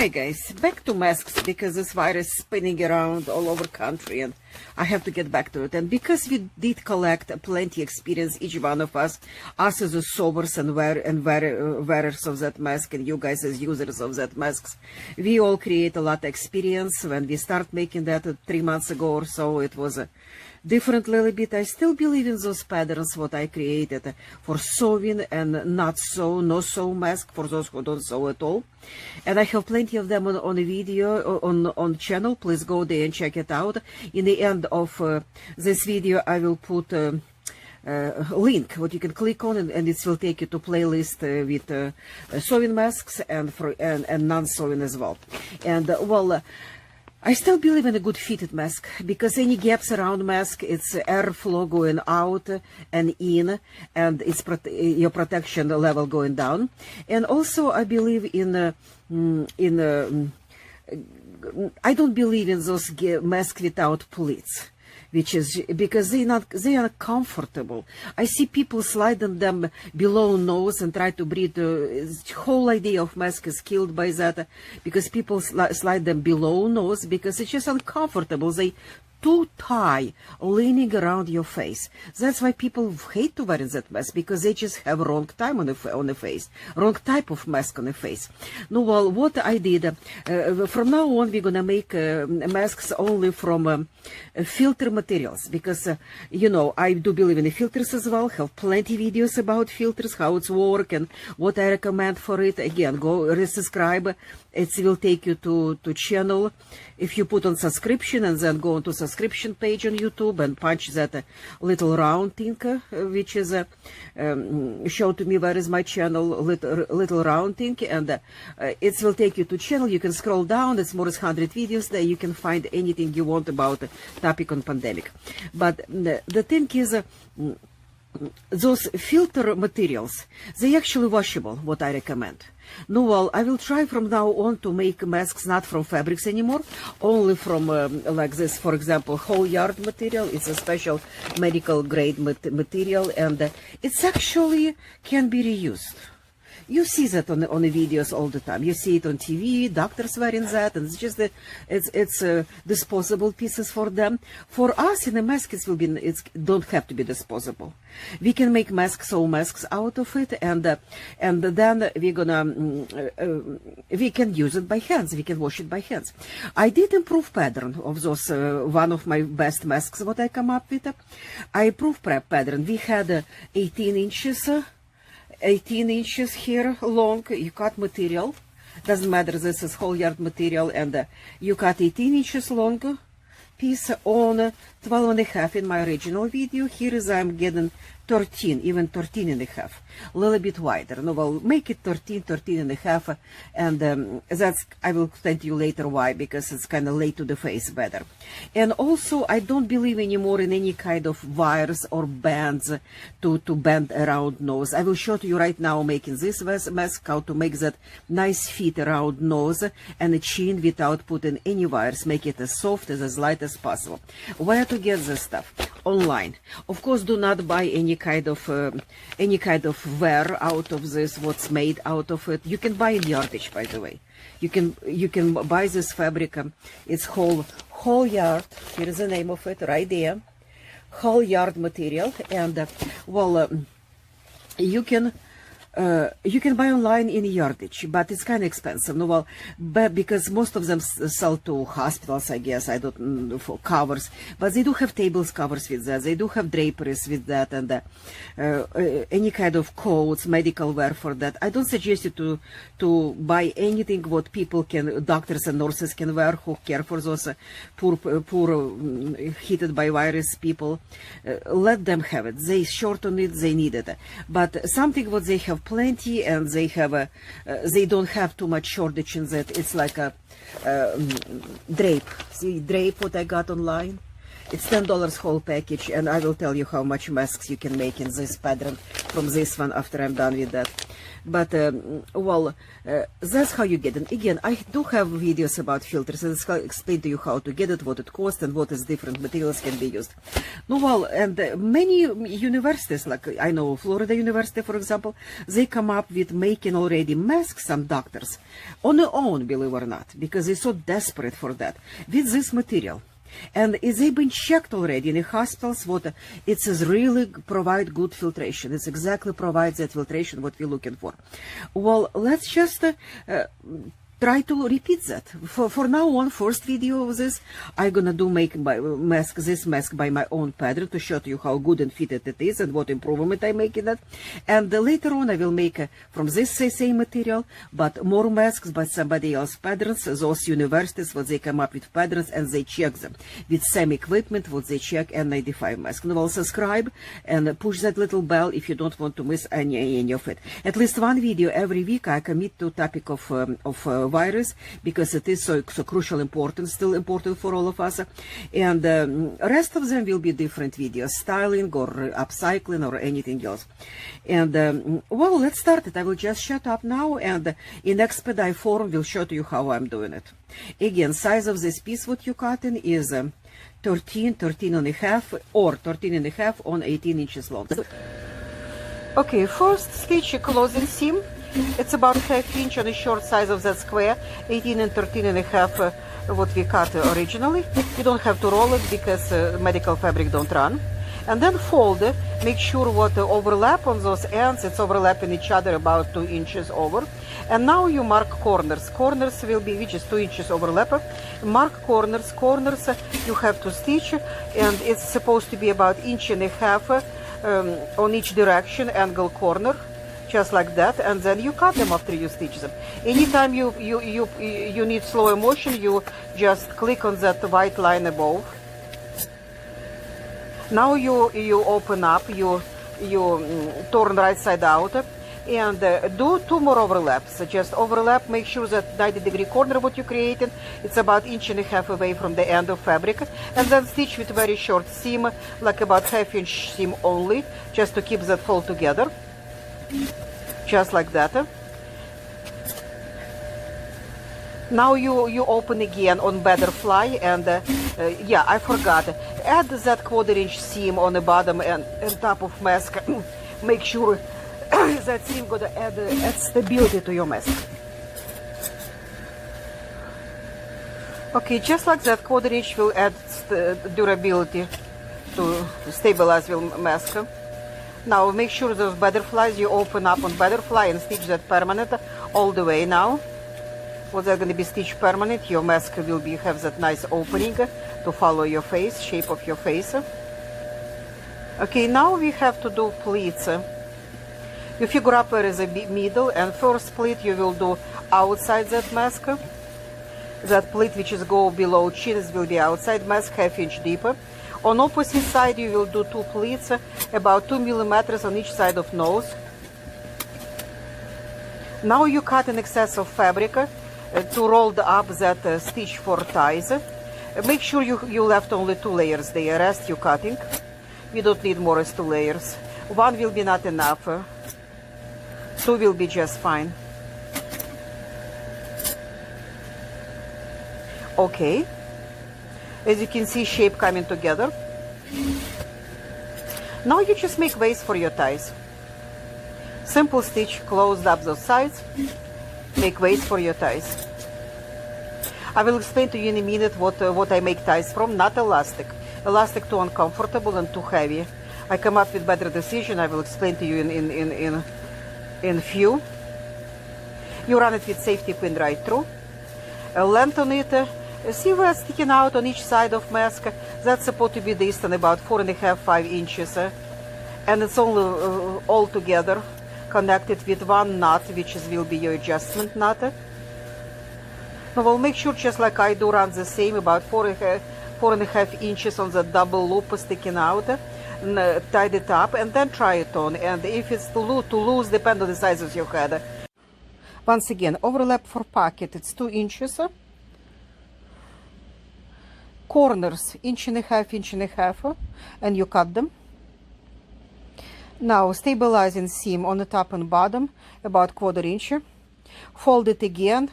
Hi guys, back to masks because this virus is spinning around all over country and I have to get back to it. And because we did collect plenty experience, each one of us as the sewers and wearers of that mask, and you guys as users of that masks, we all create a lot of experience. When we start making that 3 months ago or so, it was a different little bit. I still believe in those patterns what I created for sewing and not sew, no sew mask for those who don't sew at all. And I have plenty of them on a video on channel. Please go there and check it out. In the end of this video, I will put a link what you can click on, and it will take you to playlist with sewing masks and non-sewing as well. And I still believe in a good fitted mask, because any gaps around mask, it's airflow going out and in, and it's your protection level going down. And also I believe in I don't believe in those masks without pleats, which is because they are comfortable. I see people sliding them below nose and try to breathe. The whole idea of mask is killed by that, because people slide them below nose because it's just uncomfortable. They too tight, leaning around your face. That's why people hate to wear that mask, because they just have wrong time on the face, wrong type of mask on the face. No, well, what I did, from now on, we're gonna make masks only from filter materials, because you know, I do believe in the filters as well. Have plenty videos about filters, how it's work and what I recommend for it. Again, go resubscribe. It will take you to channel. If you put on subscription and then go onto subscription page on YouTube and punch that little round thing, which is show to me where is my channel, little round thing, and it will take you to channel. You can scroll down. It's more than 100 videos there. You can find anything you want about the topic on pandemic. But the thing is, those filter materials, they actually washable, what I recommend. No, well, I will try from now on to make masks not from fabrics anymore, only from like this, for example, Halyard material. It's a special medical grade material, and it's actually can be reused. You see that on the videos all the time. You see it on TV, doctors wearing that, and it's just it's disposable pieces for them. For us in the mask, it don't have to be disposable. We can make masks, sew masks out of it, and then we're gonna we can use it by hands. We can wash it by hands. I did improve pattern of those. One of my best masks what I come up with. I improved pattern. We had 18 inches. 18 inches here long. You cut material, doesn't matter, this is Halyard material, and you cut 18 inches long piece on 12.5 in my original video. Here is I'm getting 13, even 13.5, a little bit wider. No, well, make it 13.5, and that's, I will explain to you later why, because it's kind of laid to the face better. And also, I don't believe anymore in any kind of wires or bands to bend around nose. I will show to you right now making this mask, how to make that nice fit around nose and the chin without putting any wires. Make it as soft, as light as possible. Where to get this stuff? Online. Of course, do not buy any kind of wear out of this, what's made out of it. You can buy in yardage, by the way. You can buy this fabric. It's called Halyard. Here is the name of it right there. Halyard material, and you can buy online in yardage, but it's kind of expensive. No, well, but because most of them sell to hospitals, I guess. I don't for covers, but they do have tables covers with that. They do have draperies with that, and any kind of coats, medical wear for that. I don't suggest you to buy anything what people can, doctors and nurses can wear who care for those poor hit by virus people. Let them have it. They short on it. They need it, but something what they have plenty, and they have they don't have too much shortage in that. It's like a drape. See, drape what I got online. It's $10 whole package, and I will tell you how much masks you can make in this pattern from this one after I'm done with that. But that's how you get it. Again, I do have videos about filters, and I'll explain to you how to get it, what it costs, and what is different materials can be used. And many universities, like I know Florida University, for example, they come up with making already masks, some doctors, on their own, believe it or not, because they're so desperate for that, with this material. And they've been checked already in the hospitals. What it says really provide good filtration. It's exactly provides that filtration what we're looking for. Well, let's just try to repeat that. For now on, first video of this, I'm gonna do this mask by my own pattern to show you how good and fitted it is and what improvement I make in it. And later on, I will make from this same material, but more masks by somebody else patterns. Those universities, what they come up with patterns and they check them with same equipment, what they check N95 mask. Now, subscribe and push that little bell if you don't want to miss any of it. At least one video every week I commit to topic of virus, because it is so crucial, still important for all of us. And rest of them will be different videos, styling or upcycling or anything else. And well, let's start it. I will just shut up now, and in expedite form will show to you how I'm doing it. Again, size of this piece what you cut in is 13 and a half, or 13 and a half on 18 inches long. Okay, first stitch a closing seam. It's about ½ inch on the short size of that square, 18 and 13 and a half what we cut originally. You don't have to roll it because medical fabric don't run. And then fold, make sure what overlap on those ends, it's overlapping each other about 2 inches over. And now you mark corners. Corners will be, which is 2 inches overlap. Mark corners. You have to stitch, and it's supposed to be about 1.5 inches on each direction, angle corner. Just like that, and then you cut them after you stitch them. Anytime you need slow motion, you just click on that white line above. Now you open up, you turn right side out, and do 2 more overlaps. Just overlap, make sure that 90-degree corner what you created, it's about 1.5 inches away from the end of fabric, and then stitch with very short seam, like about ½ inch seam only, just to keep that fold together. Just like that. Now you open again on butterfly, and yeah, I forgot. Add that 1/4 inch seam on the bottom and top of mask. Make sure that seam gonna add stability to your mask. Okay, just like that, 1/4 inch will add durability to stabilize your mask. Now make sure those butterflies, you open up on butterfly and stitch that permanent all the way now. What's that going to be stitched permanent? Your mask will have that nice opening to follow your face, shape of your face. Okay, now we have to do pleats. You figure up where is the middle, and first pleat you will do outside that mask. That pleat which is go below chin will be outside mask, ½ inch deeper. On opposite side you will do 2 pleats, about 2 millimeters on each side of nose. Now you cut an excess of fabric to roll up that stitch for ties. Make sure you left only 2 layers there, rest you cutting. We don't need more as 2 layers. 1 will be not enough. 2 will be just fine. Okay. As you can see, shape coming together. Now you just make waist for your ties. Simple stitch, closed up those sides, make waist for your ties. I will explain to you in a minute what I make ties from, not elastic. Elastic too uncomfortable and too heavy. I come up with better decision, I will explain to you in few. You run it with safety pin right through. Lengthen it. See where it's sticking out on each side of mask? That's supposed to be distant about 4.5, 5 inches. And it's only all together connected with 1 knot, which will be your adjustment knot. Now we'll make sure, just like I do, run the same, about 4.5 inches on the double loop sticking out. And, tie it up and then try it on. And if it's too loose, depend on the size of your head. Once again, overlap for pocket, it's 2 inches. Corners, 1.5 inches, and you cut them. Now stabilizing seam on the top and bottom, about 1/4 inch. Fold it again,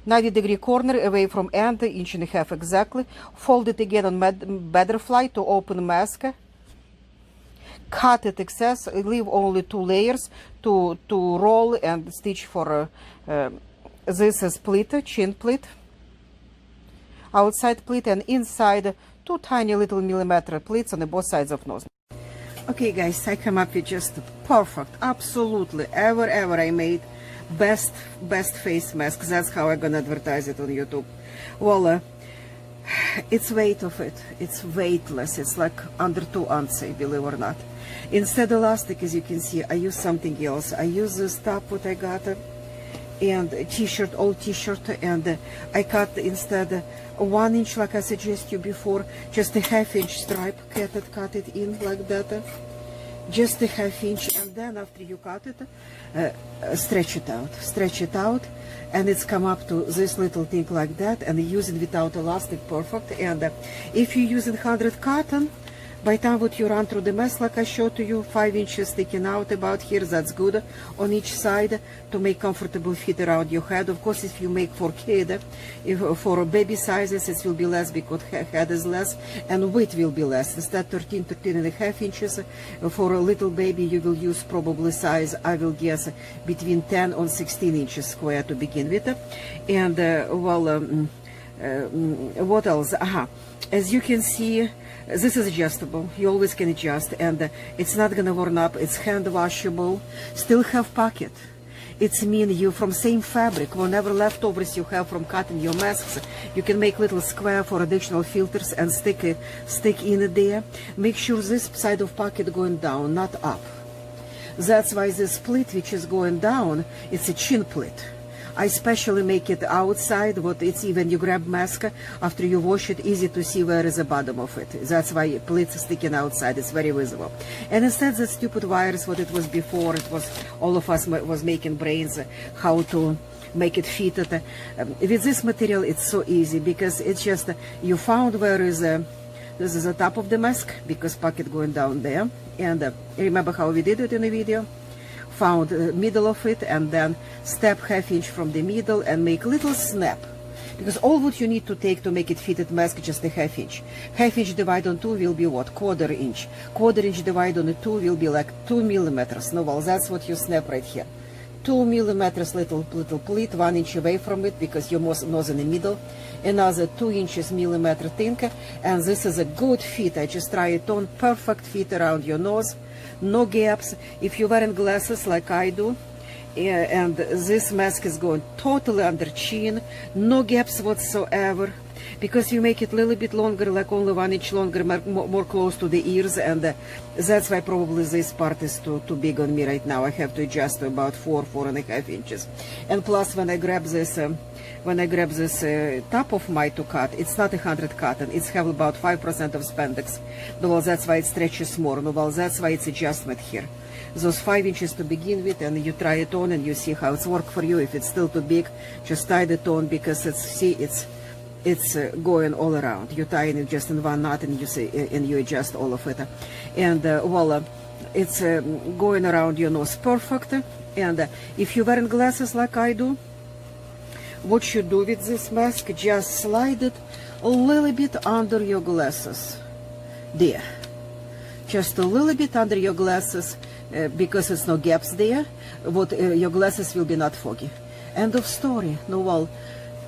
90-degree corner away from end, 1.5 inches exactly. Fold it again on butterfly to open mask. Cut it excess, leave only 2 layers to roll and stitch for this is pleat, chin pleat, outside pleat, and inside 2 tiny little millimeter pleats on the both sides of nose. Okay guys, I come up with just perfect, absolutely, ever I made best face mask. That's how I'm gonna advertise it on YouTube. Well, it's weight of it, it's weightless, it's like under 2 ounces, believe it or not. Instead elastic, as you can see, I use something else. I use this top what I got and t-shirt, old t-shirt, and I cut instead 1 inch, like I suggested you before, just a 1/2 inch stripe, cut it in like that, just a 1/2 inch, and then after you cut it, stretch it out, and it's come up to this little thing like that, and use it without elastic, perfect. And if you're using 100 cotton, by the time what you run through the mask, like I showed to you, 5 inches sticking out about here, that's good on each side to make comfortable fit around your head. Of course, if you make for kid, if for baby sizes, it will be less because head is less and weight will be less. Instead 13.5 inches, for a little baby you will use probably size, I will guess, between 10 and 16 inches square to begin with. And what else? As you can see, this is adjustable. You always can adjust, and it's not gonna warm up. It's hand washable. Still have pocket. It's mean you from same fabric. Whenever leftovers you have from cutting your masks, you can make little square for additional filters and stick in there. Make sure this side of pocket going down, not up. That's why this pleat which is going down, it's a chin pleat. I specially make it outside, what it's even you grab mask after you wash it, easy to see where is the bottom of it. That's why pleats sticking outside, it's very visible. And instead the stupid wires, what it was before, it was all of us was making brains how to make it fit. With this material it's so easy because it's just you found where is this is the top of the mask because pocket going down there, and remember how we did it in the video. Found the middle of it and then step 1/2 inch from the middle and make little snap, because all what you need to take to make it fitted mask just a 1/2 inch. 1/2 inch divided on 2 will be what? 1/4 inch. 1/4 inch divided on the 2 will be like 2 millimeters. No, well, that's what you snap right here. 2 millimeters little pleat, 1 inch away from it because your nose in the middle. Another 2 inches millimeter thing, and this is a good fit. I just try it on, perfect fit around your nose. No gaps. If you're wearing glasses like I do, and this mask is going totally under chin, no gaps whatsoever, because you make it a little bit longer, like only 1 inch longer, more close to the ears, and that's why probably this part is too big on me right now. I have to adjust to about 4.5 inches. And plus when I grab this top of my to cut, it's not 100 cotton, it's have about 5% of spandex. Well, that's why it stretches more. Well, that's why it's adjustment here. Those 5 inches to begin with, and you try it on and you see how it's work for you. If it's still too big, just tie it on, because it's going all around. You tie it just in one knot and you adjust all of it. And it's going around your nose perfect. And if you're wearing glasses like I do, what you do with this mask, just slide it a little bit under your glasses. There. Just a little bit under your glasses, because it's no gaps there. Your glasses will be not foggy. End of story. No, well,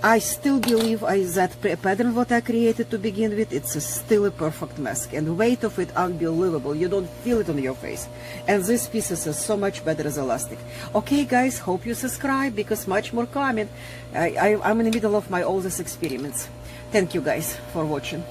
I still believe that pattern what I created to begin with, it's still a perfect mask, and weight of it unbelievable. You don't feel it on your face, and this piece is so much better as elastic. Okay guys, hope you subscribe because much more coming. I'm in the middle of my all these experiments. Thank you guys for watching.